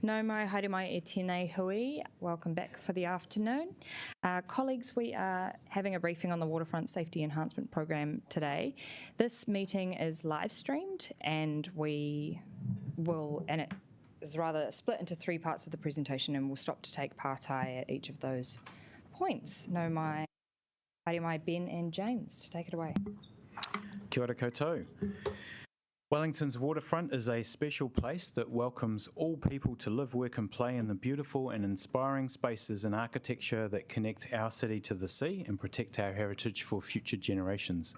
Nau mai, haere mai e tēnei hui. Welcome back for the afternoon. Colleagues, we are having a briefing on the Waterfront Safety Enhancement Program today. This meeting is live streamed and it is rather split into three parts of the presentation, and we'll stop to take partai at each of those points. Nau mai, haere mai, Ben and James, to take it away. Kia ora koutou. Wellington's waterfront is a special place that welcomes all people to live, work and play in the beautiful and inspiring spaces and architecture that connect our city to the sea and protect our heritage for future generations.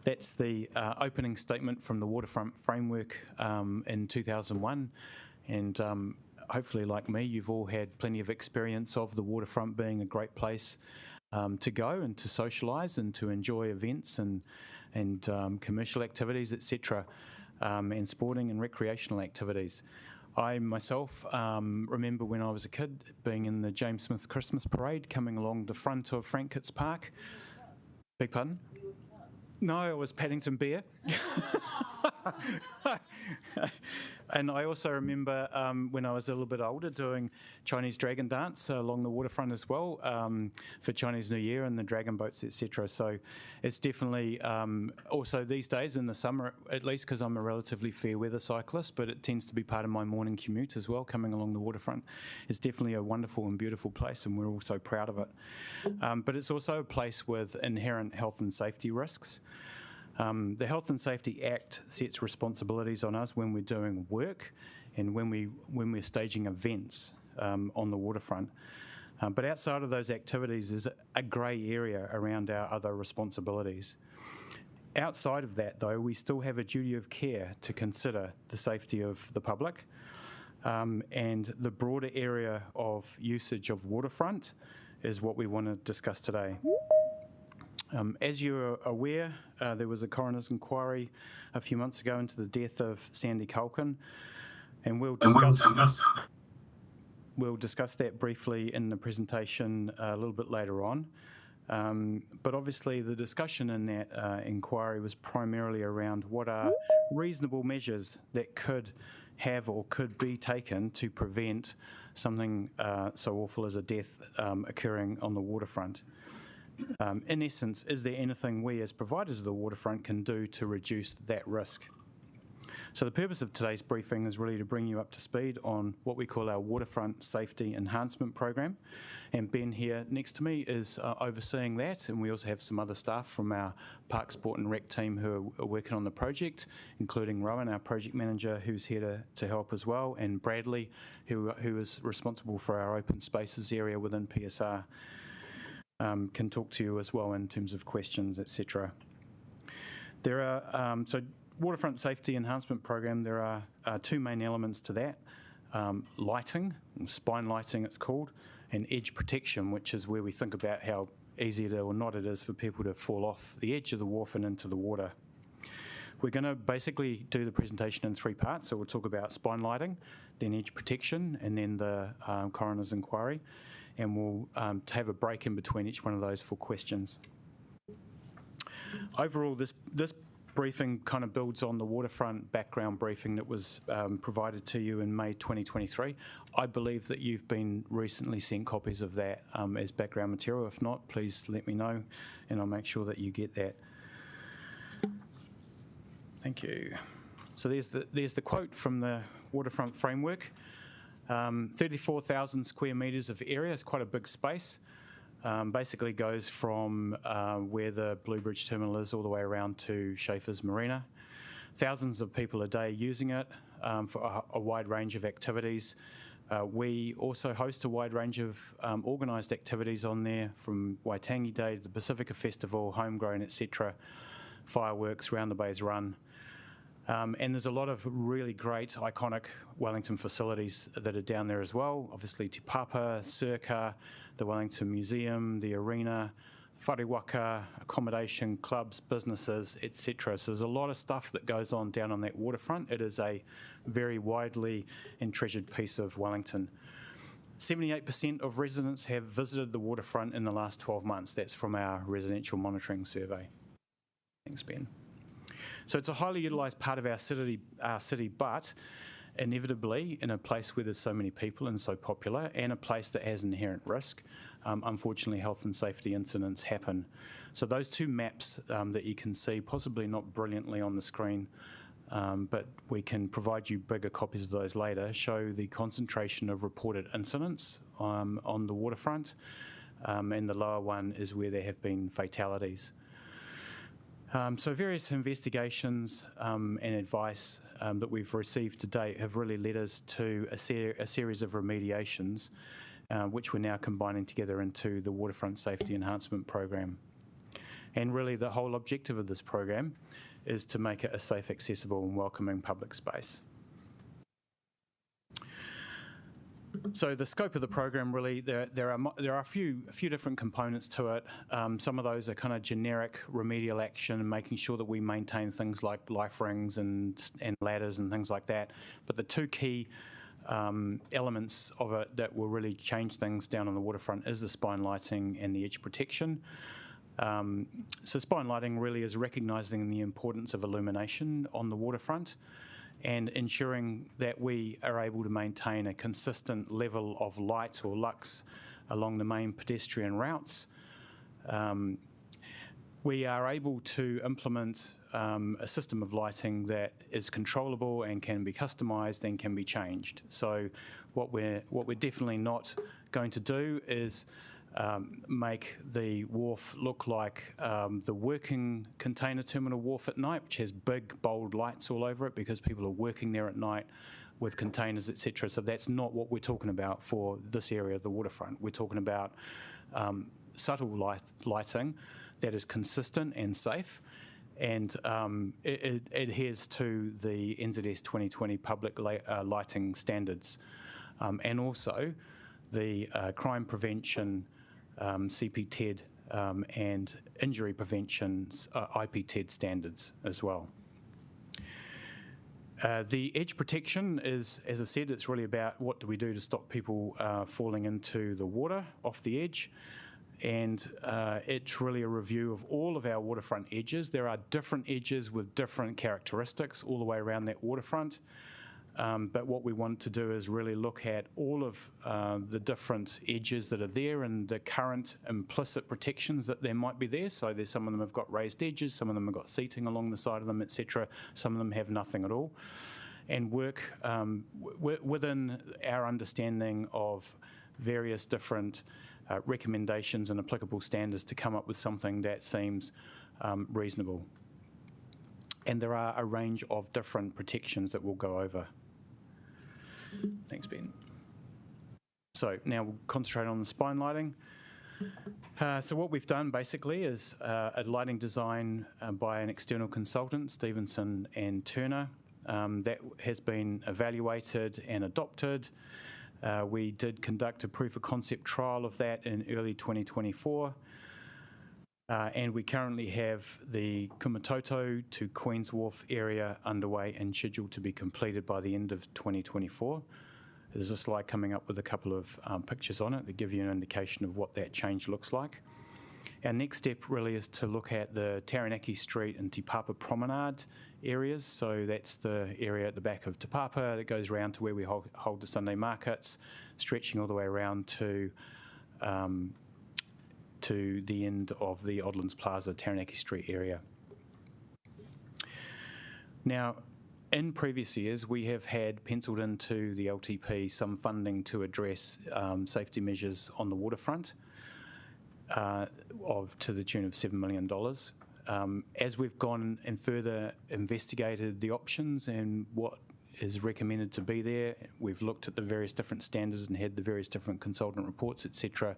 That's the opening statement from the Waterfront Framework in 2001, and hopefully, like me, you've all had plenty of experience of the waterfront being a great place to go and to socialise and to enjoy events and commercial activities, etc., and sporting and recreational activities. I myself remember when I was a kid being in the James Smith Christmas Parade, coming along the front of Frank Kitts Park. Beg pardon? No, it was Paddington Bear. And I also remember when I was a little bit older doing Chinese dragon dance along the waterfront as well for Chinese New Year and the dragon boats, etc. So it's definitely also these days in the summer, at least because I'm a relatively fair weather cyclist, but it tends to be part of my morning commute as well, coming along the waterfront. It's definitely a wonderful and beautiful place, and we're all so proud of it. But it's also a place with inherent health and safety risks. The Health and Safety Act sets responsibilities on us when we're doing work and when we're staging events on the waterfront. But outside of those activities, there's a grey area around our other responsibilities. Outside of that, though, we still have a duty of care to consider the safety of the public and the broader area of usage of waterfront is what we want to discuss today. As you're aware, there was a coroner's inquiry a few months ago into the death of Sandy Culkin, and we'll discuss that briefly in the presentation a little bit later on. But obviously the discussion in that inquiry was primarily around what are reasonable measures that could have or could be taken to prevent something so awful as a death occurring on the waterfront. In essence, is there anything we as providers of the waterfront can do to reduce that risk? So the purpose of today's briefing is really to bring you up to speed on what we call our Waterfront Safety Enhancement Program. And Ben here next to me is overseeing that, and we also have some other staff from our Park Sport and Rec team who are working on the project, including Rowan, our project manager, who's here to help as well, and Bradley, who is responsible for our open spaces area within PSR. Can talk to you as well in terms of questions, etc. There are, so Waterfront Safety Enhancement Program, there are two main elements to that. Lighting, spine lighting it's called, and edge protection, which is where we think about how easy it or not it is for people to fall off the edge of the wharf and into the water. We're going to basically do the presentation in three parts, so we'll talk about spine lighting, then edge protection, and then the coroner's inquiry. And we'll have a break in between each one of those for questions. Overall, this briefing kind of builds on the waterfront background briefing that was provided to you in May 2023. I believe that you've been recently sent copies of that as background material. If not, please let me know and I'll make sure that you get that. Thank you. So there's the quote from the Waterfront Framework. 34,000 square metres of area is quite a big space. Basically goes from where the Blue Bridge terminal is all the way around to Schaefer's Marina. Thousands of people a day using it for a wide range of activities. We also host a wide range of organised activities on there, from Waitangi Day to the Pacifica Festival, Homegrown, etc. Fireworks, Round the Bays Run. And there's a lot of really great, iconic Wellington facilities that are down there as well. Obviously, Te Papa, Circa, the Wellington Museum, the Arena, whare-waka, accommodation, clubs, businesses, etc. So there's a lot of stuff that goes on down on that waterfront. It is a very widely and treasured piece of Wellington. 78% of residents have visited the waterfront in the last 12 months. That's from our residential monitoring survey. Thanks, Ben. So it's a highly utilised part of our city, but inevitably, in a place where there's so many people and so popular, and a place that has inherent risk, unfortunately health and safety incidents happen. So those two maps that you can see, possibly not brilliantly on the screen, but we can provide you bigger copies of those later, show the concentration of reported incidents on the waterfront, and the lower one is where there have been fatalities. So various investigations and advice that we've received to date have really led us to a series of remediations, which we're now combining together into the Waterfront Safety Enhancement Program. And really the whole objective of this program is to make it a safe, accessible and welcoming public space. So the scope of the program, really, there are a few different components to it. Some of those are kind of generic remedial action, making sure that we maintain things like life rings and ladders and things like that. But the two key elements of it that will really change things down on the waterfront is the spine lighting and the edge protection. So spine lighting really is recognising the importance of illumination on the waterfront and ensuring that we are able to maintain a consistent level of light or lux along the main pedestrian routes. We are able to implement a system of lighting that is controllable and can be customised and can be changed. So what we're definitely not going to do is make the wharf look like the working container terminal wharf at night, which has big, bold lights all over it because people are working there at night with containers, etc. So that's not what we're talking about for this area of the waterfront. We're talking about subtle lighting that is consistent and safe, and it adheres to the NZS 2020 public lighting standards, and also the crime prevention CPTED and injury prevention IPTED standards as well. The edge protection is, as I said, it's really about what do we do to stop people falling into the water off the edge. And it's really a review of all of our waterfront edges. There are different edges with different characteristics all the way around that waterfront. But what we want to do is really look at all of the different edges that are there and the current implicit protections that there might be there. So there's some of them have got raised edges, some of them have got seating along the side of them, etc. Some of them have nothing at all. And work within our understanding of various different recommendations and applicable standards to come up with something that seems reasonable. And there are a range of different protections that we'll go over. Thanks, Ben. So now we'll concentrate on the spine lighting. So what we've done basically is a lighting design by an external consultant, Stevenson and Turner, that has been evaluated and adopted. We did conduct a proof of concept trial of that in early 2024. And we currently have the Kumatoto to Queen's Wharf area underway and scheduled to be completed by the end of 2024. There's a slide coming up with a couple of pictures on it that give you an indication of what that change looks like. Our next step really is to look at the Taranaki Street and Te Papa Promenade areas. So that's the area at the back of Te Papa that goes around to where we hold the Sunday markets, stretching all the way around to the end of the Oddlands Plaza, Taranaki Street area. Now, in previous years, we have had penciled into the LTP some funding to address safety measures on the waterfront to the tune of $7 million. As we've gone and further investigated the options and what is recommended to be there, we've looked at the various different standards and had the various different consultant reports, etc.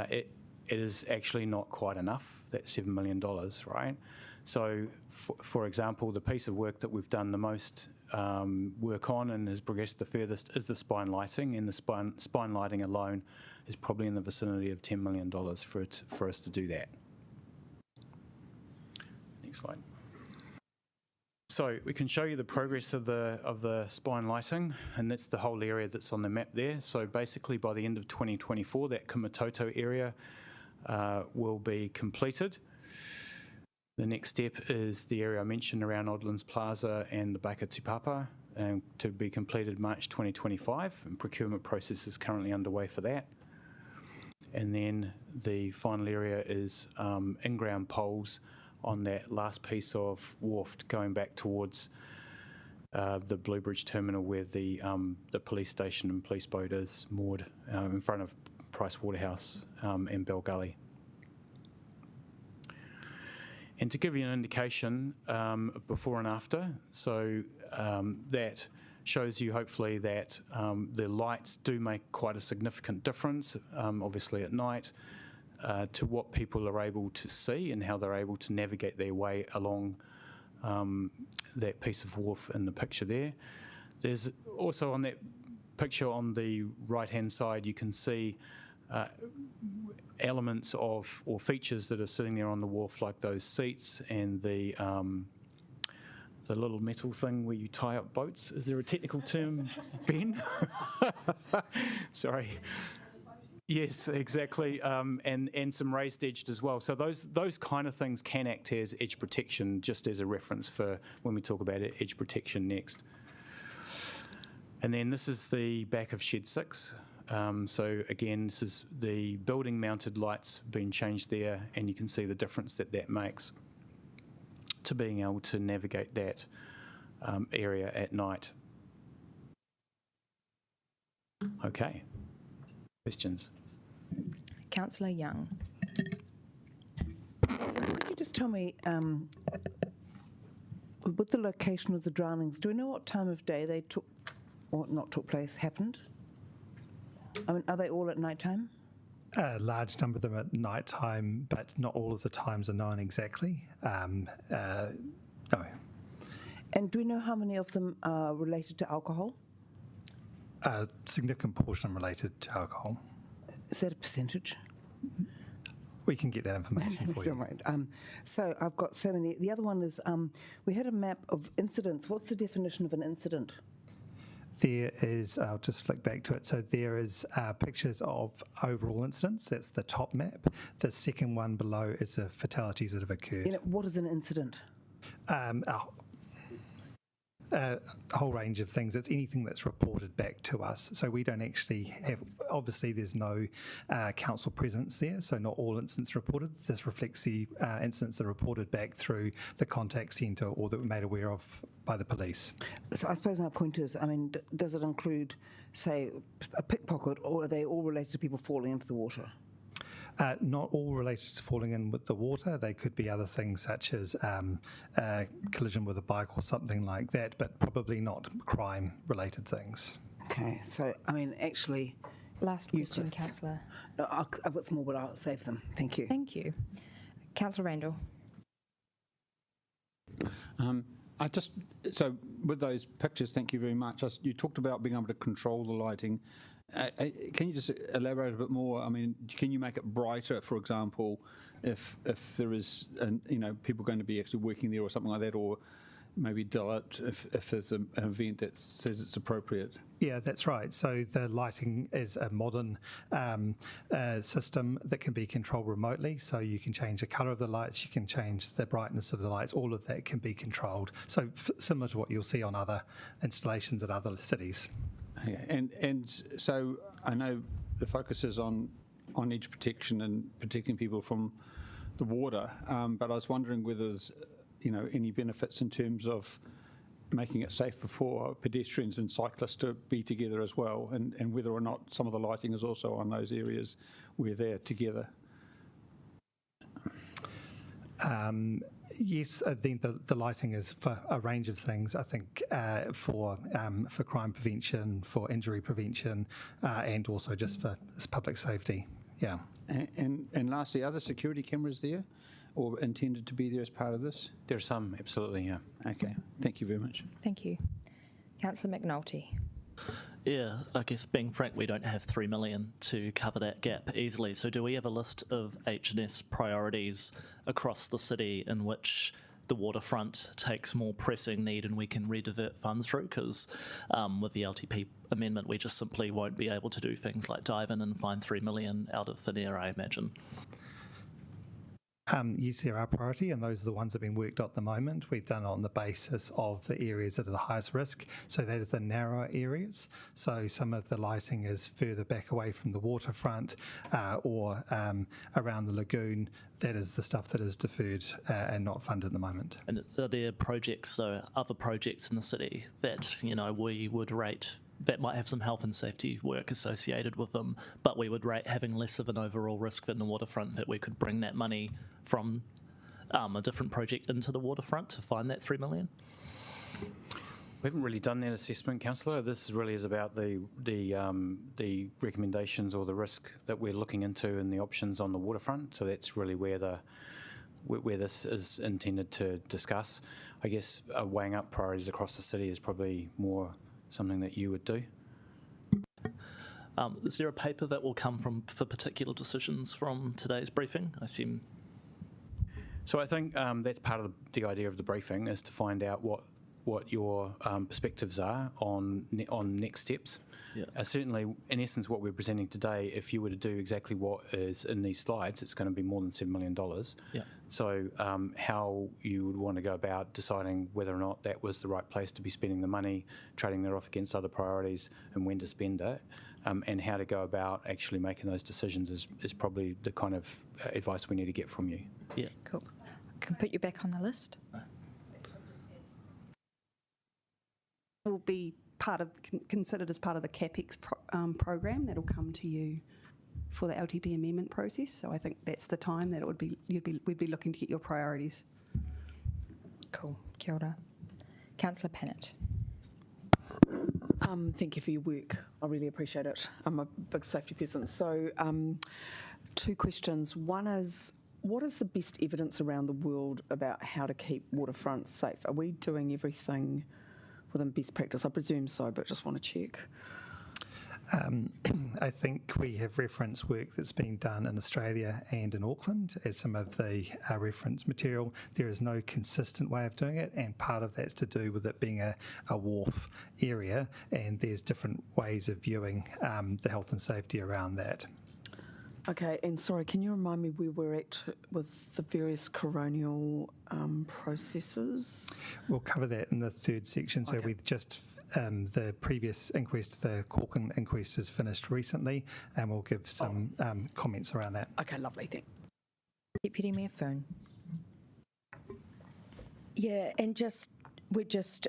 It is actually not quite enough, that $7 million, right? So, for example, the piece of work that we've done the most work on and has progressed the furthest is the spine lighting, and the spine lighting alone is probably in the vicinity of $10 million for us to do that. Next slide. So we can show you the progress of the spine lighting, and that's the whole area that's on the map there. So basically by the end of 2024, that Kumatoto area will be completed. The next step is the area I mentioned around Oddlands Plaza and the back of Te Papa to be completed March 2025, and procurement process is currently underway for that. And then the final area is in-ground poles on that last piece of wharf going back towards the Blue Bridge terminal, where the police station and police boat is moored in front of Price Waterhouse and Bell Gully. And to give you an indication of before and after, so that shows you hopefully that the lights do make quite a significant difference, obviously at night, to what people are able to see and how they're able to navigate their way along that piece of wharf in the picture there. There's also on that picture on the right-hand side, you can see elements of or features that are sitting there on the wharf, like those seats and the little metal thing where you tie up boats. Is there a technical term, Ben? Sorry. Yes, exactly, and some raised edged as well. So those kind of things can act as edge protection, just as a reference for when we talk about edge protection next. And then this is the back of Shed 6. So again, this is the building mounted lights being changed there, and you can see the difference that makes to being able to navigate that area at night. Okay. Questions? Councillor Young. So could you just tell me, with the location of the drownings, do we know what time of day they took, or not took place, happened? I mean, are they all at night time? A large number of them at night time, but not all of the times are known exactly. No. And do we know how many of them are related to alcohol? A significant portion related to alcohol. Is that a percentage? We can get that information for you. Don't worry. So I've got so many. The other one is we had a map of incidents. What's the definition of an incident? There is, I'll just flick back to it. So there is pictures of overall incidents. That's the top map. The second one below is the fatalities that have occurred. What is an incident? A whole range of things. It's anything that's reported back to us. So we don't actually have, obviously there's no council presence there, so not all incidents reported. This reflects the incidents that are reported back through the contact centre or that were made aware of by the police. So I suppose my point is, I mean, does it include, say, a pickpocket, or are they all related to people falling into the water? Not all related to falling in with the water. They could be other things such as collision with a bike or something like that, but probably not crime-related things. Okay, so, I mean, actually... Last question, Councillor. No, I've got some more, but I'll save them. Thank you. Thank you. Councillor Randall. So with those pictures, thank you very much. You talked about being able to control the lighting. Can you just elaborate a bit more? I mean, can you make it brighter, for example, if there is, people going to be actually working there or something like that, or maybe dull it if there's an event that says it's appropriate? Yeah, that's right. So the lighting is a modern system that can be controlled remotely. So you can change the colour of the lights, you can change the brightness of the lights, all of that can be controlled. So similar to what you'll see on other installations at other cities. Okay. And so I know the focus is on edge protection and protecting people from the water, but I was wondering whether there's any benefits in terms of making it safer for pedestrians and cyclists to be together as well, and whether or not some of the lighting is also on those areas where they're together. Yes, I think the lighting is for a range of things. I think for crime prevention, for injury prevention, and also just for public safety. Yeah. And lastly, are there security cameras there, or intended to be there as part of this? There's some, absolutely, yeah. Okay, thank you very much. Thank you. Councillor McNulty. Yeah, I guess being frank, we don't have $3 million to cover that gap easily. So do we have a list of H&S priorities across the city in which the waterfront takes more pressing need and we can redivert funds through? Because with the LTP amendment, we just simply won't be able to do things like dive in and find $3 million out of thin air, I imagine. Yes, they're our priority, and those are the ones that have been worked on at the moment. We've done it on the basis of the areas that are the highest risk, so that is the narrower areas. So some of the lighting is further back away from the waterfront or around the lagoon. That is the stuff that is deferred and not funded at the moment. And are there projects, so other projects in the city that, we would rate that might have some health and safety work associated with them, but we would rate having less of an overall risk than the waterfront, that we could bring that money from a different project into the waterfront to find that $3 million? We haven't really done that assessment, Councillor. This really is about the recommendations or the risk that we're looking into and the options on the waterfront. So that's really where this is intended to discuss. I guess weighing up priorities across the city is probably more something that you would do. Is there a paper that will come for particular decisions from today's briefing? I assume. So I think that's part of the idea of the briefing, is to find out what your perspectives are on next steps. Yeah. Certainly, in essence, what we're presenting today, if you were to do exactly what is in these slides, it's going to be more than $7 million. Yeah. So how you would want to go about deciding whether or not that was the right place to be spending the money, trading that off against other priorities, and when to spend it, and how to go about actually making those decisions is probably the kind of advice we need to get from you. Yeah. Cool. I can put you back on the list. Will be considered as part of the CAPEX program that'll come to you for the LTP amendment process. So I think that's the time that we'd be looking to get your priorities. Cool. Kia ora. Councillor Pennant. Thank you for your work. I really appreciate it. I'm a big safety person. So 2 questions. One is, what is the best evidence around the world about how to keep waterfronts safe? Are we doing everything within best practice? I presume so, but just want to check. I think we have reference work that's being done in Australia and in Auckland as some of the reference material. There is no consistent way of doing it, and part of that's to do with it being a wharf area, and there's different ways of viewing the health and safety around that. Okay, and sorry, can you remind me where we're at with the various coronial processes? We'll cover that in the 3rd section. So we've just, the previous inquest, the Corkin inquest, is finished recently, and we'll give some comments around that. Okay, lovely, thanks. Deputy Mayor Fern. Yeah, and we're just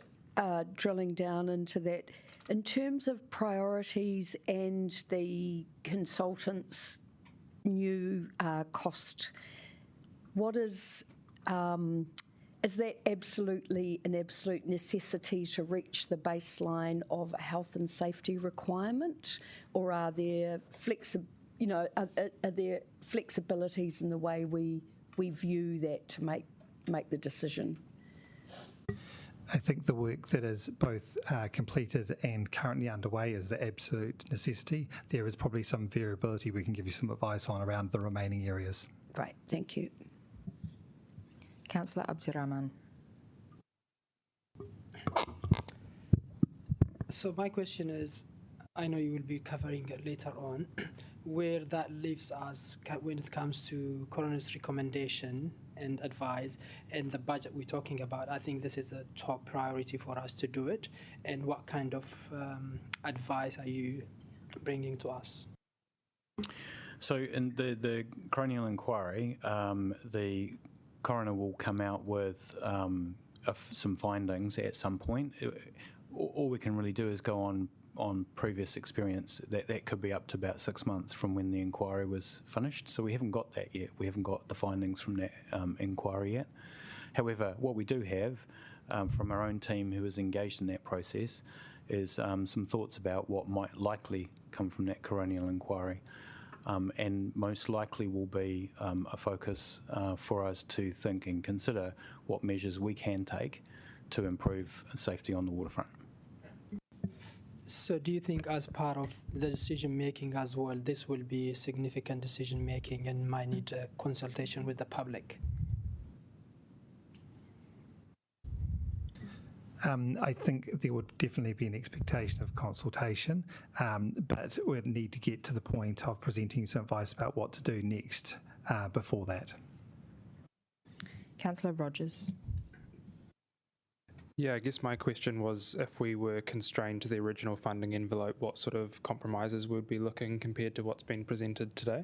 drilling down into that. In terms of priorities and the consultants' new cost, what is that absolutely an absolute necessity to reach the baseline of a health and safety requirement, or are there are there flexibilities in the way we view that to make the decision? I think the work that is both completed and currently underway is the absolute necessity. There is probably some variability we can give you some advice on around the remaining areas. Right, thank you. Councillor Abdirahman. So my question is, I know you will be covering it later on, where that leaves us when it comes to coroner's recommendation and advice and the budget we're talking about. I think this is a top priority for us to do it. And what kind of advice are you bringing to us? So in the coronial inquiry, the coroner will come out with some findings at some point. All we can really do is go on previous experience. That could be up to about 6 months from when the inquiry was finished. So we haven't got that yet. We haven't got the findings from that inquiry yet. However, what we do have from our own team who is engaged in that process is some thoughts about what might likely come from that coronial inquiry. And most likely will be a focus for us to think and consider what measures we can take to improve safety on the waterfront. So do you think as part of the decision making as well, this will be significant decision making and might need a consultation with the public? I think there would definitely be an expectation of consultation, but we'd need to get to the point of presenting some advice about what to do next before that. Councillor Rogers. Yeah, I guess my question was if we were constrained to the original funding envelope, what sort of compromises would be looking compared to what's been presented today?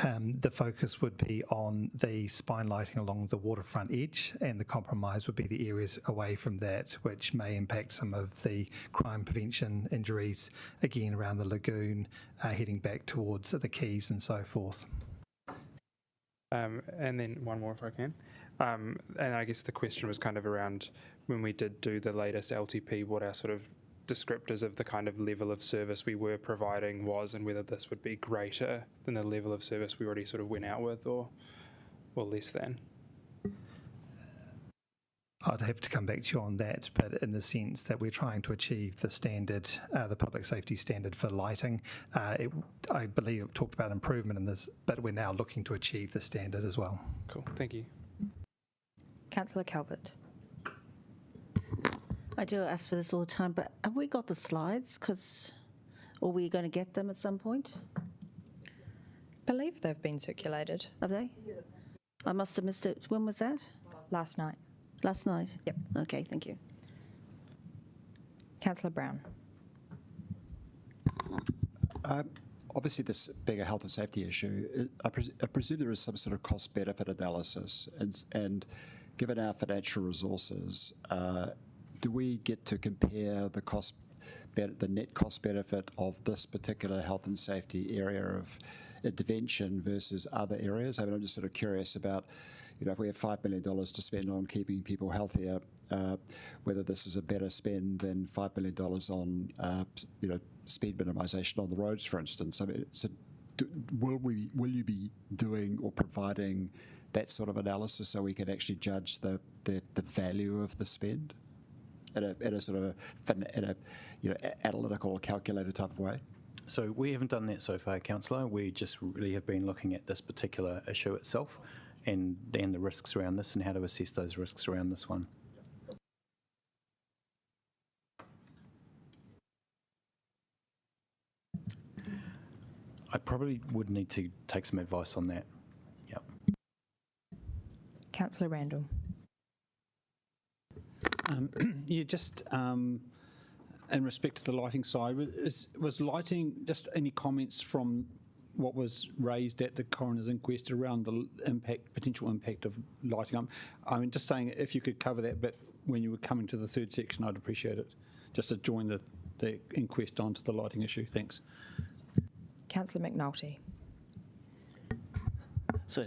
The focus would be on the spine lighting along the waterfront edge, and the compromise would be the areas away from that, which may impact some of the crime prevention injuries, again around the lagoon, heading back towards the quays and so forth. And then one more if I can. And I guess the question was kind of around when we did do the latest LTP, what our sort of descriptors of the kind of level of service we were providing was, and whether this would be greater than the level of service we already sort of went out with, or less than. I'd have to come back to you on that, but in the sense that we're trying to achieve the standard, the public safety standard for lighting. I believe it talked about improvement in this, but we're now looking to achieve the standard as well. Cool, thank you. Councillor Calvert. I do ask for this all the time, but have we got the slides? Or are we going to get them at some point? Believe they've been circulated. Have they? I must have missed it. When was that? Last night. Last night? Yep. Okay, thank you. Councillor Brown. Obviously, this being a health and safety issue, I presume there is some sort of cost-benefit analysis, and given our financial resources, do we get to compare the net cost benefit of this particular health and safety area of intervention versus other areas? I mean, I'm just sort of curious about, if we have $5 million to spend on keeping people healthier, whether this is a better spend than $5 million on, speed minimisation on the roads, for instance. I mean, so will you be doing or providing that sort of analysis so we can actually judge the value of the spend in a sort of analytical or calculated type of way? So we haven't done that so far, Councillor. We just really have been looking at this particular issue itself and the risks around this and how to assess those risks around this one. I probably would need to take some advice on that. Yep. Councillor Randall. Just in respect to the lighting side, was lighting, just any comments from what was raised at the coroner's inquest around the potential impact of lighting? I mean, just saying, if you could cover that bit when you were coming to the third section, I'd appreciate it, just to join the inquest onto the lighting issue. Thanks. Councillor McNulty. So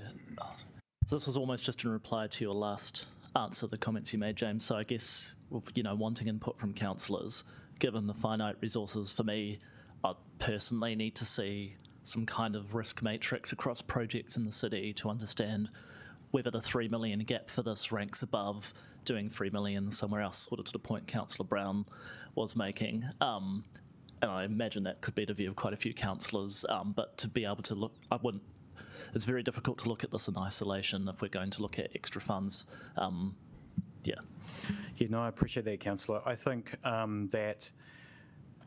this was almost just in reply to your last answer, the comments you made, James. So I guess, wanting input from councillors, given the finite resources, for me, I personally need to see some kind of risk matrix across projects in the city to understand whether the $3 million gap for this ranks above doing $3 million somewhere else, sort of to the point Councillor Brown was making. And I imagine that could be the view of quite a few councillors, but to be able to look, it's very difficult to look at this in isolation if we're going to look at extra funds. Yeah, no, I appreciate that, Councillor. I think that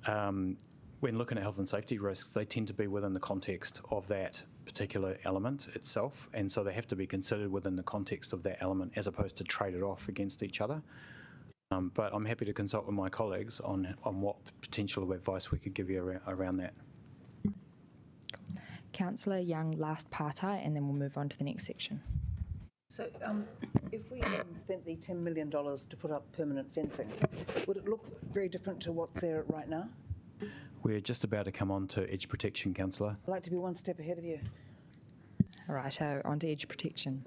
when looking at health and safety risks, they tend to be within the context of that particular element itself, and so they have to be considered within the context of that element as opposed to traded off against each other. But I'm happy to consult with my colleagues on what potential advice we could give you around that. Councillor Young, last parti, and then we'll move on to the next section. So if we spent the $10 million to put up permanent fencing, would it look very different to what's there right now? We're just about to come on to edge protection, Councillor. I'd like to be one step ahead of you. All right, on to edge protection.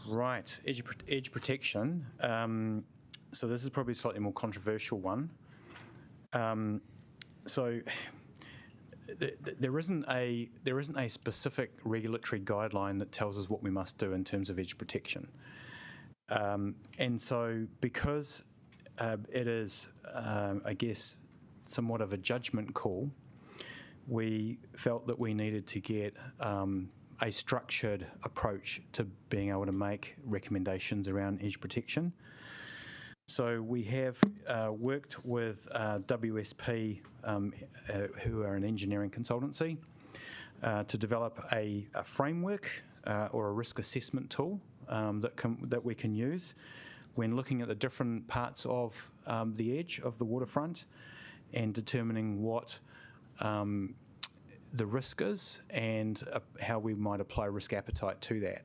Right, edge protection. So this is probably a slightly more controversial one. So there isn't a specific regulatory guideline that tells us what we must do in terms of edge protection. And so because it is, I guess, somewhat of a judgment call, we felt that we needed to get a structured approach to being able to make recommendations around edge protection. So we have worked with WSP, who are an engineering consultancy, to develop a framework or a risk assessment tool that we can use when looking at the different parts of the edge of the waterfront and determining what the risk is and how we might apply risk appetite to that.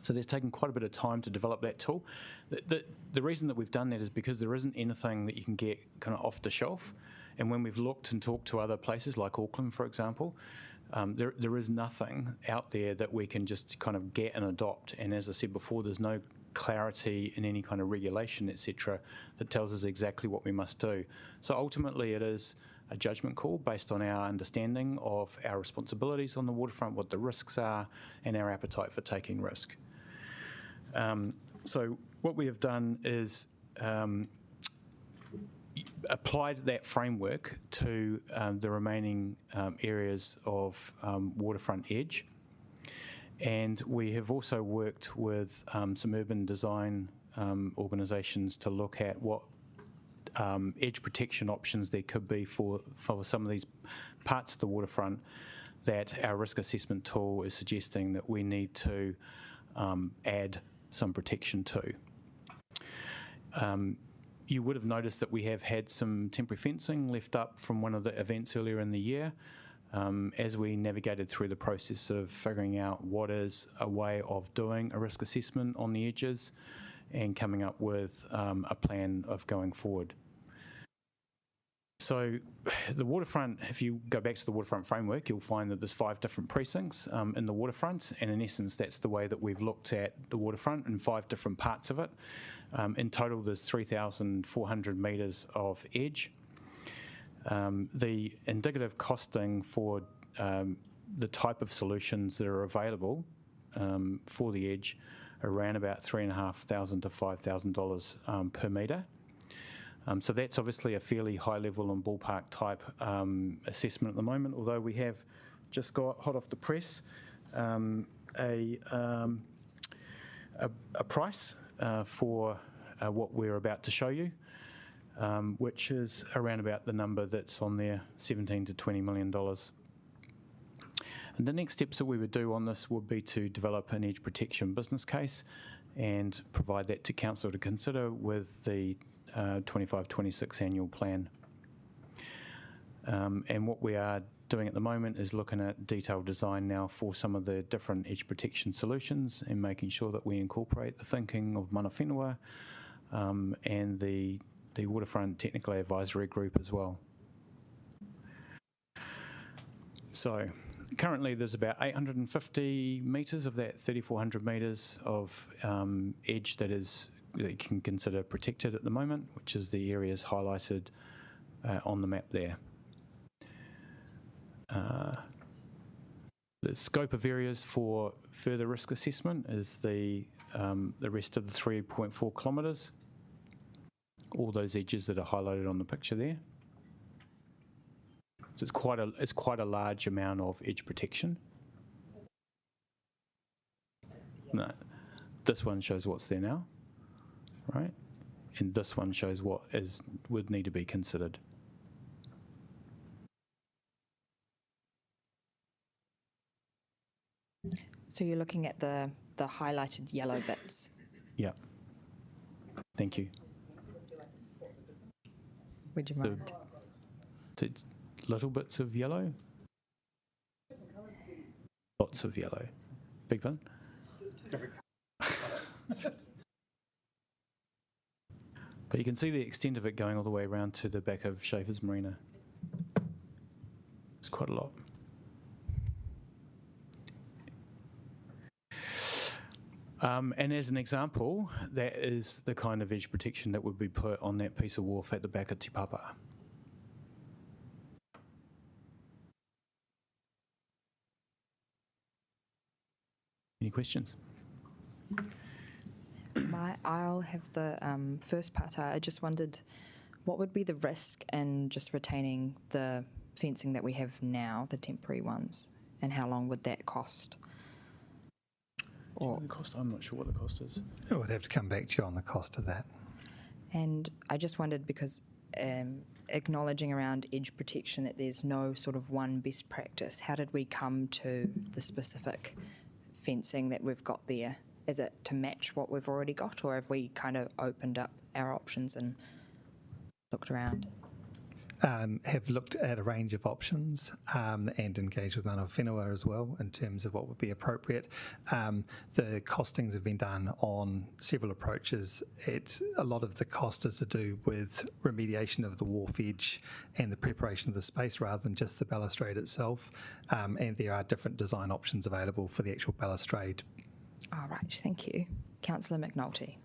So there's taken quite a bit of time to develop that tool. The reason that we've done that is because there isn't anything that you can get kind of off the shelf. And when we've looked and talked to other places like Auckland, for example, there is nothing out there that we can just kind of get and adopt. And as I said before, there's no clarity in any kind of regulation, etc., that tells us exactly what we must do. So ultimately it is a judgment call based on our understanding of our responsibilities on the waterfront, what the risks are, and our appetite for taking risk. So what we have done is applied that framework to the remaining areas of waterfront edge. And we have also worked with some urban design organisations to look at what edge protection options there could be for some of these parts of the waterfront that our risk assessment tool is suggesting that we need to add some protection to. You would have noticed that we have had some temporary fencing left up from one of the events earlier in the year. As we navigated through the process of figuring out what is a way of doing a risk assessment on the edges and coming up with a plan of going forward. So the waterfront, if you go back to the waterfront framework, you'll find that there's 5 different precincts in the waterfront, and in essence that's the way that we've looked at the waterfront in 5 different parts of it. In total there's 3,400 metres of edge. The indicative costing for the type of solutions that are available for the edge are around about $3,500 to $5,000 per metre. So that's obviously a fairly high level and ballpark type assessment at the moment, although we have just got hot off the press a price for what we're about to show you. Which is around about the number that's on there, $17 to $20 million. And the next steps that we would do on this would be to develop an edge protection business case and provide that to council to consider with the 25-26 annual plan. And what we are doing at the moment is looking at detailed design now for some of the different edge protection solutions and making sure that we incorporate the thinking of Mana Whenua and the Waterfront Technical Advisory Group as well. So currently there's about 850 metres of that 3,400 metres of edge that you can consider protected at the moment, which is the areas highlighted on the map there. The scope of areas for further risk assessment is the rest of the 3.4 kilometres. All those edges that are highlighted on the picture there. So it's quite a large amount of edge protection. No, this one shows what's there now, right? And this one shows what would need to be considered. So you're looking at the highlighted yellow bits. Yeah. Thank you. Would you mind? Little bits of yellow? Lots of yellow. Big one? But you can see the extent of it going all the way around to the back of Schaefer's Marina. It's quite a lot. And as an example, that is the kind of edge protection that would be put on that piece of wharf at the back of Te Papa. Any questions? I'll have the first part. I just wondered what would be the risk in just retaining the fencing that we have now, the temporary ones, and how long would that cost? Or the cost? I'm not sure what the cost is. I would have to come back to you on the cost of that. And I just wondered, because acknowledging around edge protection that there's no sort of one best practice, how did we come to the specific fencing that we've got there? Is it to match what we've already got, or have we kind of opened up our options and looked around? Have looked at a range of options and engaged with Mana Whenua as well in terms of what would be appropriate. The costings have been done on several approaches. A lot of the cost is to do with remediation of the wharf edge and the preparation of the space rather than just the balustrade itself. And there are different design options available for the actual balustrade. All right, thank you. Councillor McNulty.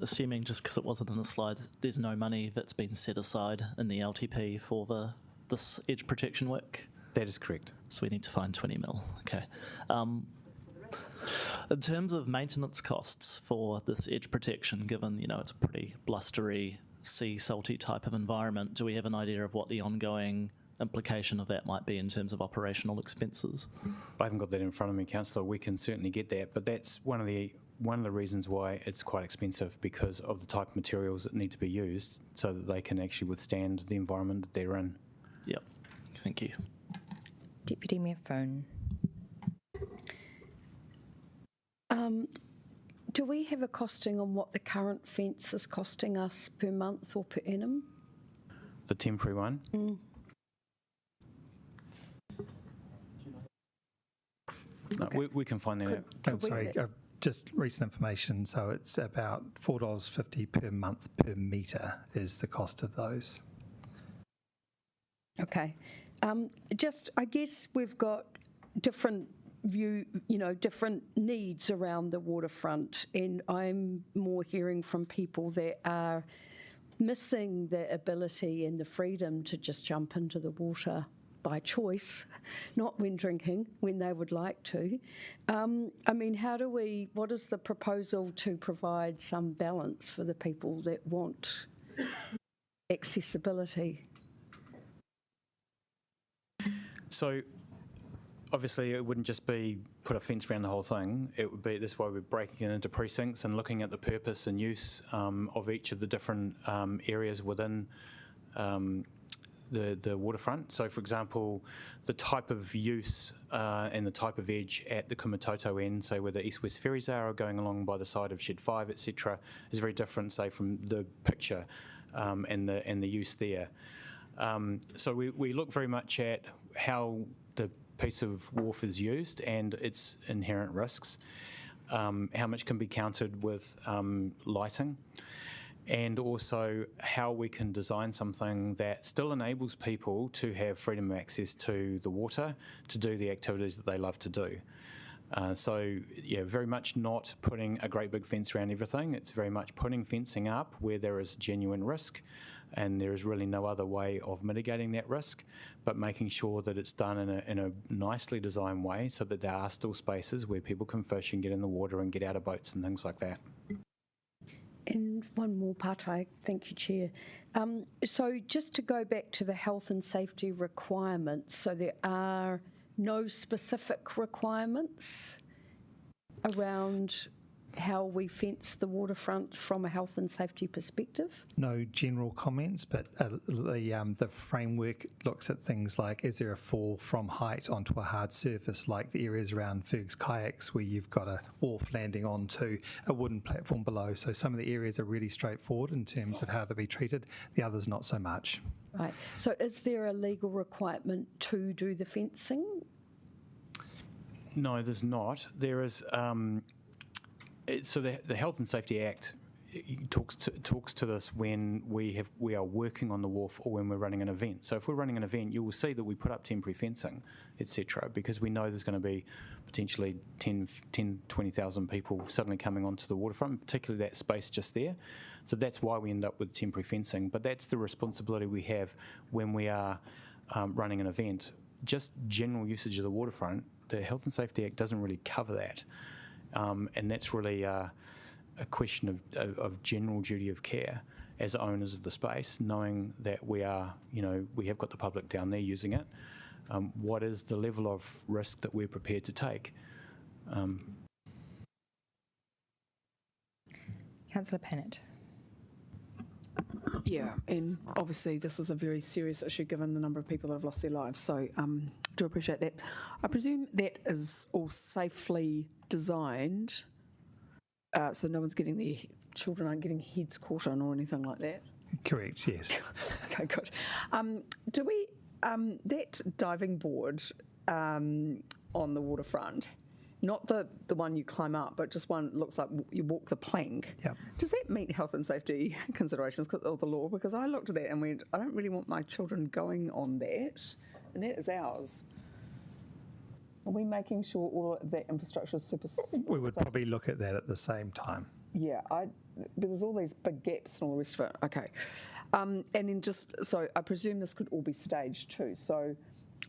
Assuming, just because it wasn't in the slides, there's no money that's been set aside in the LTP for this edge protection work? That is correct. So we need to find 20 mil. Okay. In terms of maintenance costs for this edge protection, given it's a pretty blustery, sea salty type of environment, do we have an idea of what the ongoing implication of that might be in terms of operational expenses? I haven't got that in front of me, Councillor. We can certainly get that, but that's one of the reasons why it's quite expensive, because of the type of materials that need to be used so that they can actually withstand the environment that they're in. Yep, thank you. Deputy Mayor Phone. Do we have a costing on what the current fence is costing us per month or per annum? The temporary one? No, Okay. we can find that out. I'm sorry, just recent information. So it's about $4.50 per month per metre is the cost of those. Okay. I guess we've got different different needs around the waterfront, and I'm more hearing from people that are missing the ability and the freedom to just jump into the water by choice, not when drinking, when they would like to. What is the proposal to provide some balance for the people that want accessibility? So obviously it wouldn't just be put a fence around the whole thing. It would be, this way we're breaking it into precincts and looking at the purpose and use of each of the different areas within the waterfront. So for example, the type of use and the type of edge at the Kumatoto end, say where the east-west ferries are going along by the side of Shed 5, etc., is very different, say, from the picture and the use there. So we look very much at how the piece of wharf is used and its inherent risks, how much can be countered with lighting, and also how we can design something that still enables people to have freedom of access to the water, to do the activities that they love to do. So, very much not putting a great big fence around everything. It's very much putting fencing up where there is genuine risk, and there is really no other way of mitigating that risk, but making sure that it's done in a nicely designed way so that there are still spaces where people can fish and get in the water and get out of boats and things like that. And one more part, thank you, Chair. So just to go back to the health and safety requirements, so there are no specific requirements around how we fence the waterfront from a health and safety perspective? No general comments, but the framework looks at things like, is there a fall from height onto a hard surface, like the areas around Ferg's Kayaks where you've got a wharf landing onto a wooden platform below. So some of the areas are really straightforward in terms of how they'll be treated, the others not so much. Right. So is there a legal requirement to do the fencing? No, there's not. There is... So the Health and Safety Act talks to this when we are working on the wharf or when we're running an event. So if we're running an event, you will see that we put up temporary fencing, etc., because we know there's going to be potentially 20,000 people suddenly coming onto the waterfront, particularly that space just there. So that's why we end up with temporary fencing. But that's the responsibility we have when we are running an event. Just general usage of the waterfront, the Health and Safety Act doesn't really cover that. And that's really a question of general duty of care as owners of the space, knowing that we have got the public down there using it. What is the level of risk that we're prepared to take? Councillor Pennant. Yeah, and obviously this is a very serious issue given the number of people that have lost their lives, so do appreciate that. I presume that is all safely designed, so no one's getting their children aren't getting heads caught on or anything like that? Correct, yes. Okay, good. Do we, that diving board on the waterfront, not the one you climb up, but just one looks like you walk the plank. Yep. Does that meet health and safety considerations of the law? Because I looked at that and went, I don't really want my children going on that, and that is ours. Are we making sure all of that infrastructure is super safe? We would probably look at that at the same time. Yeah, but there's all these big gaps and all the rest of it. Okay. And then so I presume this could all be staged too. So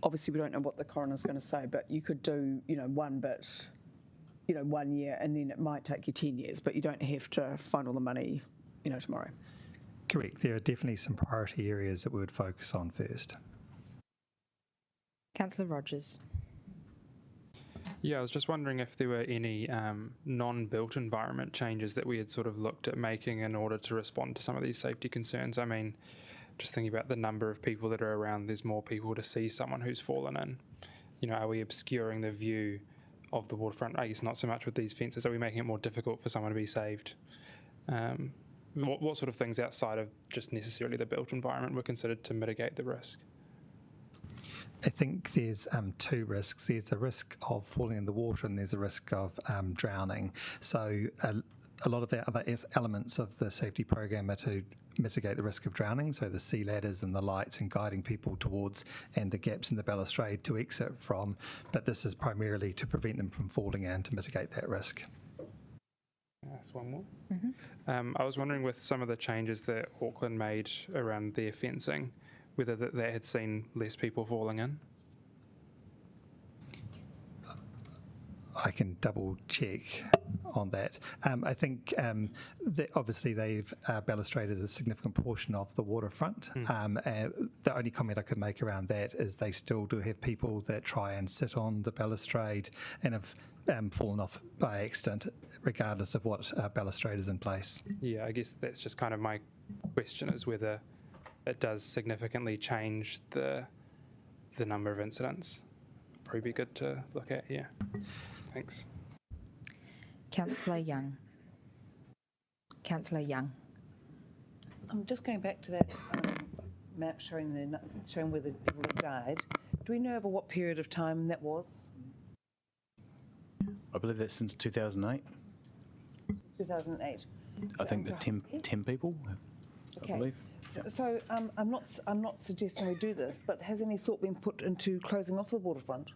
obviously we don't know what the coroner's going to say, but you could do, one bit, 1 year, and then it might take you 10 years, but you don't have to find all the money, tomorrow. Correct. There are definitely some priority areas that we would focus on first. Councillor Rogers. Yeah, I was just wondering if there were any non-built environment changes that we had sort of looked at making in order to respond to some of these safety concerns. I mean, just thinking about the number of people that are around, there's more people to see someone who's fallen in. Are we obscuring the view of the waterfront? I guess not so much with these fences. Are we making it more difficult for someone to be saved? What sort of things outside of just necessarily the built environment were considered to mitigate the risk? I think there's two risks. There's a risk of falling in the water and there's a risk of drowning. So a lot of the other elements of the safety program are to mitigate the risk of drowning, so the sea ladders and the lights and guiding people towards and the gaps in the balustrade to exit from, but this is primarily to prevent them from falling and to mitigate that risk. That's one more. Mm-hmm. I was wondering with some of the changes that Auckland made around their fencing, whether that had seen less people falling in? I can double check on that. I think that obviously they've balustraded a significant portion of the waterfront. The only comment I could make around that is they still do have people that try and sit on the balustrade and have fallen off by accident, regardless of what balustrade is in place. Yeah, I guess that's just kind of my question, is whether it does significantly change the number of incidents. Probably be good to look at, yeah. Thanks. Councillor Young. Councillor Young. I'm just going back to that map showing where the people have died. Do we know over what period of time that was? I believe that's since 2008. 2008. I think the 10 people, I believe. So I'm not suggesting we do this, but has any thought been put into closing off the waterfront?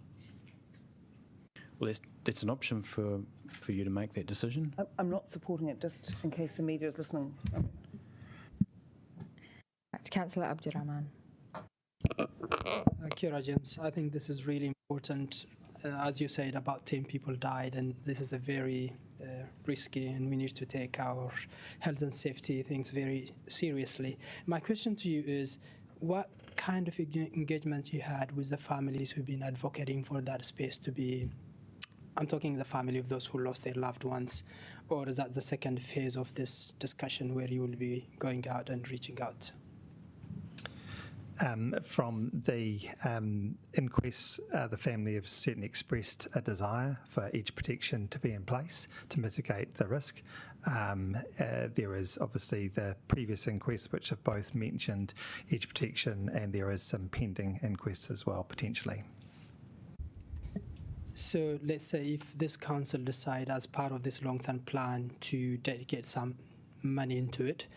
Well, that's an option for you to make that decision. I'm not supporting it, just in case the media is listening. Right, Councillor Abdirahman. Kira James, I think this is really important. As you said, about 10 people died, and this is a very risky, and we need to take our health and safety things very seriously. My question to you is, what kind of engagement you had with the families who've been advocating for that space to be, I'm talking the family of those who lost their loved ones, or is that the second phase of this discussion where you will be going out and reaching out? From the inquest, the family have certainly expressed a desire for edge protection to be in place to mitigate the risk. There is obviously the previous inquests which have both mentioned edge protection, and there is some pending inquests as well, potentially. So let's say if this council decide as part of this long-term plan to dedicate some money into it,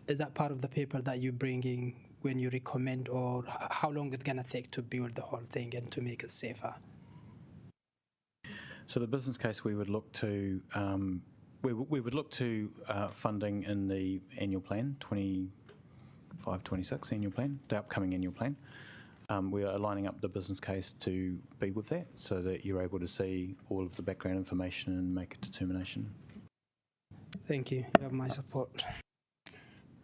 is that part of the paper that you're bringing when you recommend, or how long it's going to take to build the whole thing and to make it safer? So the business case we would look to we would look to funding in the annual plan, 25-26 annual plan, the upcoming annual plan. We are lining up the business case to be with that, so that you're able to see all of the background information and make a determination. Thank you. You have my support.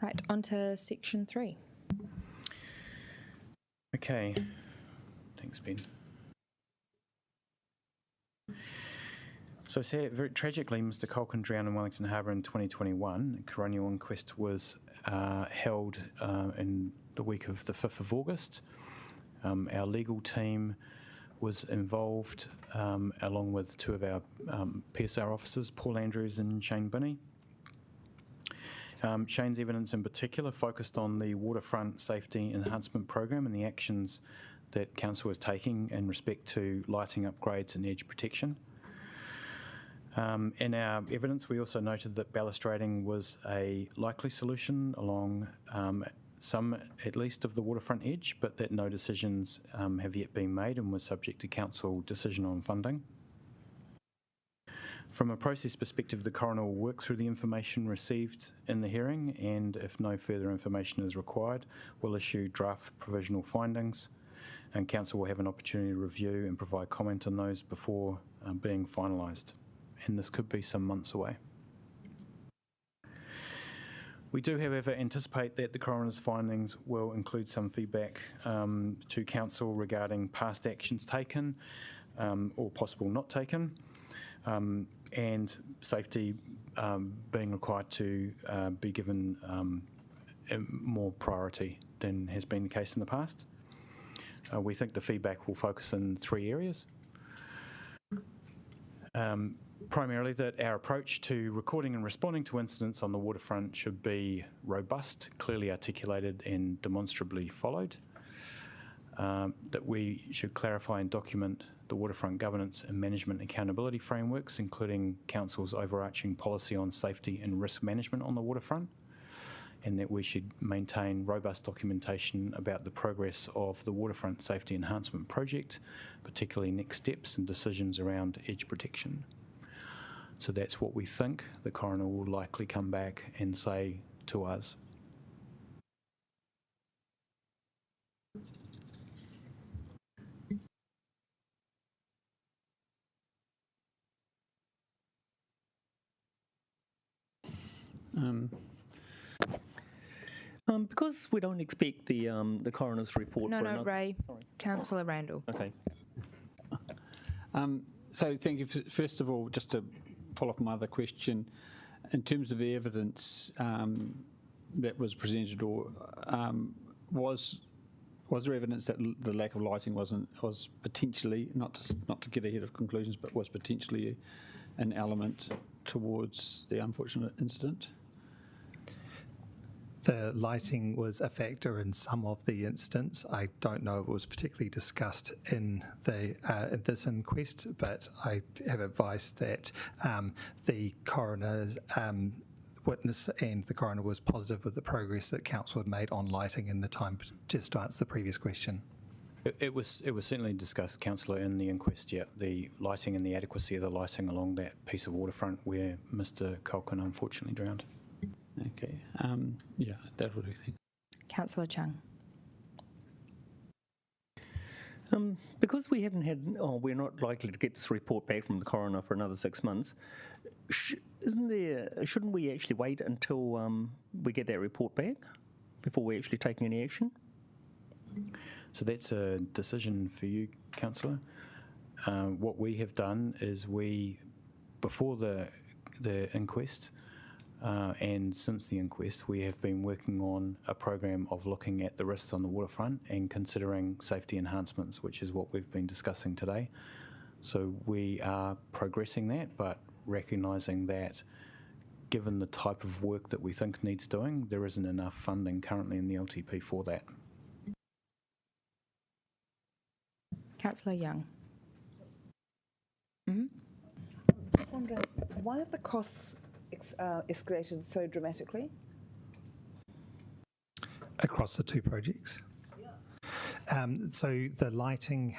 Right, on to section 3. Okay, thanks, Ben. So, very tragically, Mr. Culkin drowned in Wellington Harbour in 2021. A coronial inquest was held in the week of the 5th of August. Our legal team was involved, along with two of our PSR officers, Paul Andrews and Shane Binney. Shane's evidence in particular focused on the Waterfront Safety Enhancement Program and the actions that Council is taking in respect to lighting upgrades and edge protection. In our evidence, we also noted that balustrading was a likely solution along some, at least, of the waterfront edge, but that no decisions have yet been made and was subject to Council decision on funding. From a process perspective, the coroner will work through the information received in the hearing, and if no further information is required, we'll issue draft provisional findings, and Council will have an opportunity to review and provide comment on those before being finalised. And this could be some months away. We do, however, anticipate that the coroner's findings will include some feedback to Council regarding past actions taken or possible not taken, and safety being required to be given more priority than has been the case in the past. We think the feedback will focus in 3 areas. Primarily that our approach to recording and responding to incidents on the waterfront should be robust, clearly articulated and demonstrably followed. That we should clarify and document the waterfront governance and management accountability frameworks, including Council's overarching policy on safety and risk management on the waterfront, and that we should maintain robust documentation about the progress of the Waterfront Safety Enhancement Project, particularly next steps and decisions around edge protection. So that's what we think the coroner will likely come back and say to us. Because we don't expect the coroner's report. No, Ray. Sorry. Councillor Randall. Okay. So thank you. First of all, just to follow up on my other question, in terms of the evidence that was presented, or was there evidence that the lack of lighting was potentially, not to get ahead of conclusions, but was potentially an element towards the unfortunate incident? The lighting was a factor in some of the incidents. I don't know if it was particularly discussed in this inquest, but I have advised that the coroner's witness and the coroner was positive with the progress that Council had made on lighting in the time, just to answer the previous question. It was certainly discussed, Councillor, in the inquest, yeah, the lighting and the adequacy of the lighting along that piece of waterfront where Mr. Culkin unfortunately drowned. Okay. Yeah, that would be thing. Councillor Chung. Because we haven't had, we're not likely to get this report back from the coroner for another 6 months. Shouldn't we actually wait until we get that report back before we're actually taking any action? So that's a decision for you, Councillor. What we have done is before the inquest, and since the inquest, we have been working on a program of looking at the risks on the waterfront and considering safety enhancements, which is what we've been discussing today. So we are progressing that, but recognising that given the type of work that we think needs doing, there isn't enough funding currently in the LTP for that. Councillor Young. Mm-hmm. I'm wondering, why have the costs escalated so dramatically? Across the 2 projects? Yeah. So the lighting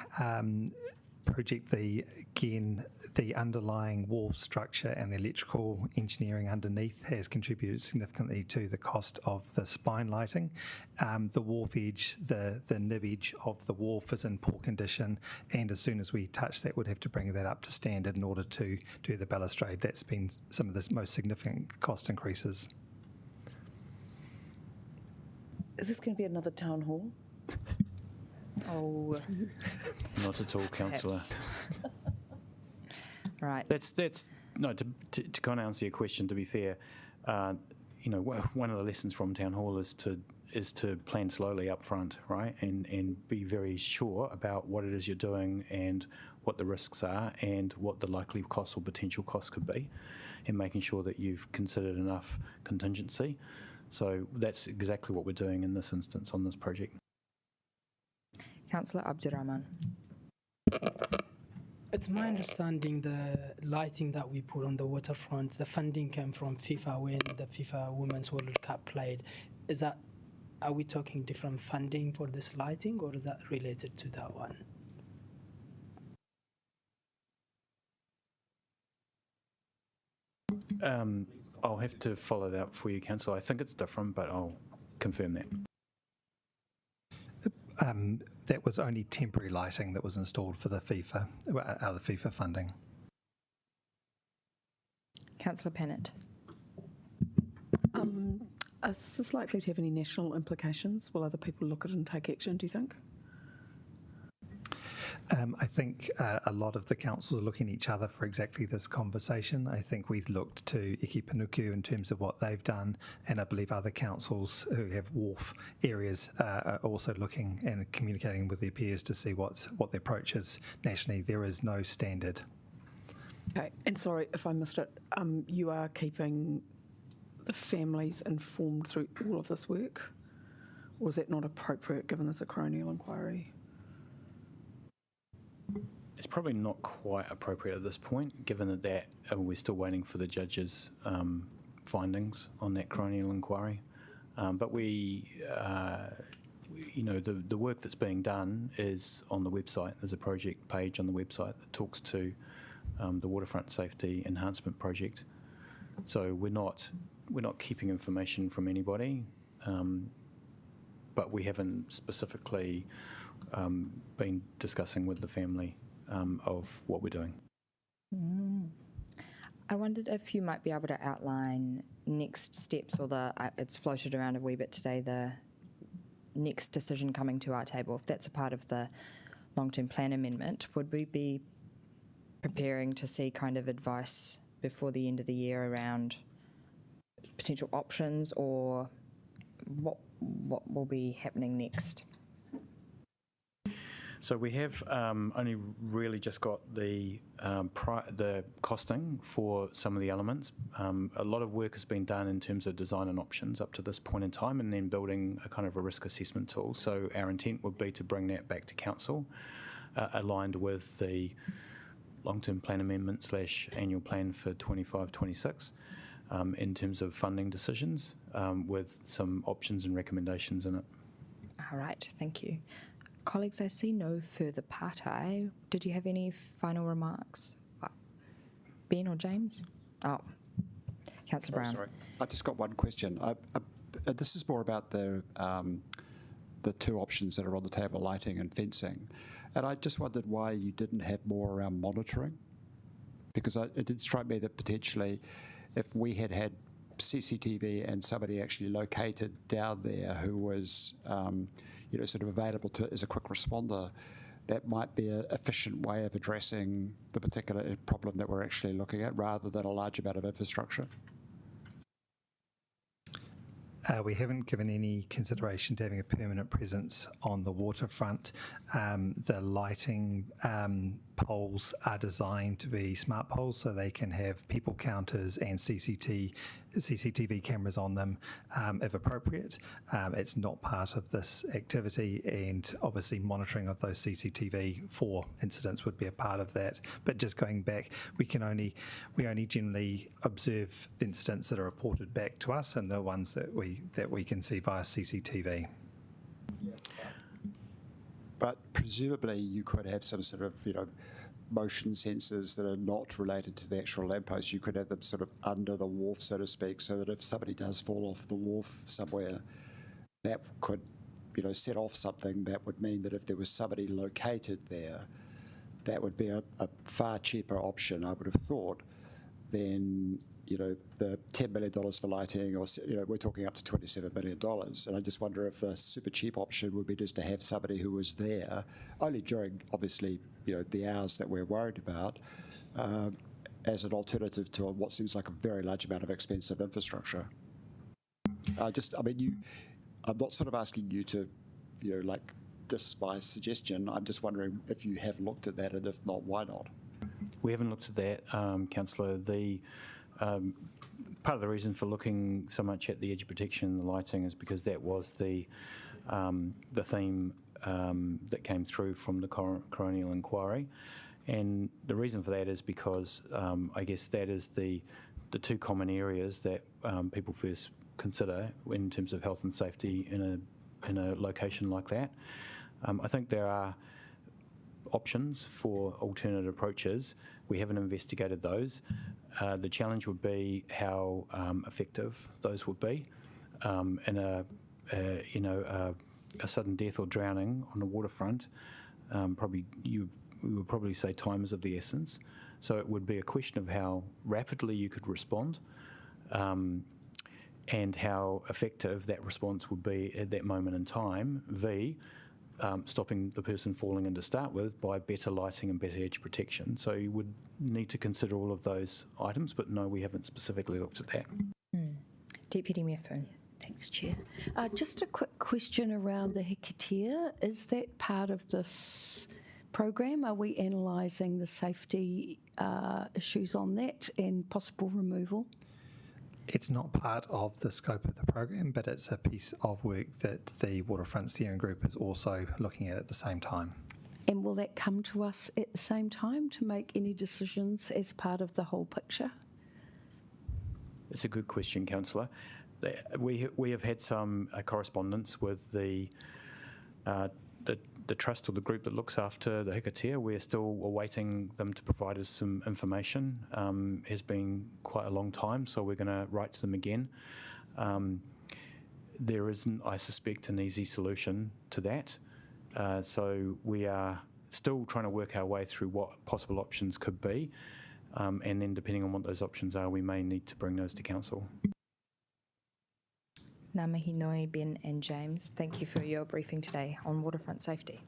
project, the underlying wall structure and the electrical engineering underneath has contributed significantly to the cost of the spine lighting. The wharf edge, the nib edge of the wharf is in poor condition, and as soon as we touch that, we'd have to bring that up to standard in order to do the balustrade. That's been some of the most significant cost increases. Is this going to be another town hall? Oh. Not at all, Councillor. Right. That's no, to kind of answer your question, to be fair, one of the lessons from Town Hall is to plan slowly up front, right, and be very sure about what it is you're doing and what the risks are and what the likely costs or potential costs could be, and making sure that you've considered enough contingency. So that's exactly what we're doing in this instance on this project. Councillor Abdurrahman. It's my understanding the lighting that we put on the waterfront, the funding came from FIFA when the FIFA Women's World Cup played. Are we talking different funding for this lighting, or is that related to that one? I'll have to follow that up for you, Councillor. I think it's different, but I'll confirm that. That was only temporary lighting that was installed for the FIFA, out of the FIFA funding. Councillor Pennant. Is this likely to have any national implications? Will other people look at it and take action, do you think? I think a lot of the councils are looking at each other for exactly this conversation. I think we've looked to Iki Panuku in terms of what they've done, and I believe other councils who have wharf areas are also looking and communicating with their peers to see what the approach is nationally. There is no standard. Okay, and sorry if I missed it, you are keeping the families informed through all of this work, or is that not appropriate given this a coronial inquiry? It's probably not quite appropriate at this point, given that we're still waiting for the judge's findings on that coronial inquiry. But the work that's being done is on the website. There's a project page on the website that talks to the Waterfront Safety Enhancement Project. So we're not keeping information from anybody, but we haven't specifically been discussing with the family of what we're doing. I wondered if you might be able to outline next steps, or it's floated around a wee bit today, the next decision coming to our table. If that's a part of the long-term plan amendment, would we be preparing to see kind of advice before the end of the year around potential options, or what will be happening next? So we have only really just got the costing for some of the elements. A lot of work has been done in terms of design and options up to this point in time, and then building a kind of a risk assessment tool. So our intent would be to bring that back to council, aligned with the long-term plan amendment / annual plan for 25-26, in terms of funding decisions, with some options and recommendations in it. All right, thank you. Colleagues, I see no further partai. Did you have any final remarks? Ben or James? Oh, Councillor Brown. Sorry, I just got one question. This is more about the two options that are on the table, lighting and fencing. And I just wondered why you didn't have more around monitoring. Because it did strike me that potentially if we had CCTV and somebody actually located down there who was sort of available as a quick responder, that might be an efficient way of addressing the particular problem that we're actually looking at, rather than a large amount of infrastructure. We haven't given any consideration to having a permanent presence on the waterfront. The lighting poles are designed to be smart poles, so they can have people counters and CCTV cameras on them if appropriate. It's not part of this activity, and obviously monitoring of those CCTV for incidents would be a part of that. But just going back, we only generally observe the incidents that are reported back to us, and the ones that we can see via CCTV. But presumably you could have some sort of, motion sensors that are not related to the actual lamppost. You could have them sort of under the wharf, so to speak, so that if somebody does fall off the wharf somewhere, that could, set off something. That would mean that if there was somebody located there, that would be a far cheaper option, I would have thought, than the $10 million for lighting, or we're talking up to $27 million. And I just wonder if the super cheap option would be just to have somebody who was there only during, obviously, the hours that we're worried about, as an alternative to what seems like a very large amount of expensive infrastructure. I'm not sort of asking you to, diss my suggestion. I'm just wondering if you have looked at that, and if not, why not? We haven't looked at that, Councillor. The part of the reason for looking so much at the edge protection and the lighting is because that was the theme that came through from the coronial inquiry, and the reason for that is because I guess that is the two common areas that people first consider in terms of health and safety in a location like that. I think there are options for alternate approaches. We haven't investigated those. The challenge would be how effective those would be. In a sudden death or drowning on the waterfront, we would probably say time is of the essence. So it would be a question of how rapidly you could respond, and how effective that response would be at that moment in time, stopping the person falling in to start with by better lighting and better edge protection. So you would need to consider all of those items, but no, we haven't specifically looked at that. Deputy Mayor Foon. Thanks, Chair. Just a quick question around the Hikatea. Is that part of this program? Are we analysing the safety issues on that and possible removal? It's not part of the scope of the program, but it's a piece of work that the Waterfront Steering Group is also looking at the same time. And will that come to us at the same time to make any decisions as part of the whole picture? It's a good question, Councillor. We have had some correspondence with the trust or the group that looks after the Hikatea. We're still awaiting them to provide us some information. Has been quite a long time, so we're going to write to them again. There isn't, I suspect, an easy solution to that. So we are still trying to work our way through what possible options could be. And then depending on what those options are, we may need to bring those to council. Ngā mihi nui, Ben and James. Thank you for your briefing today on waterfront safety.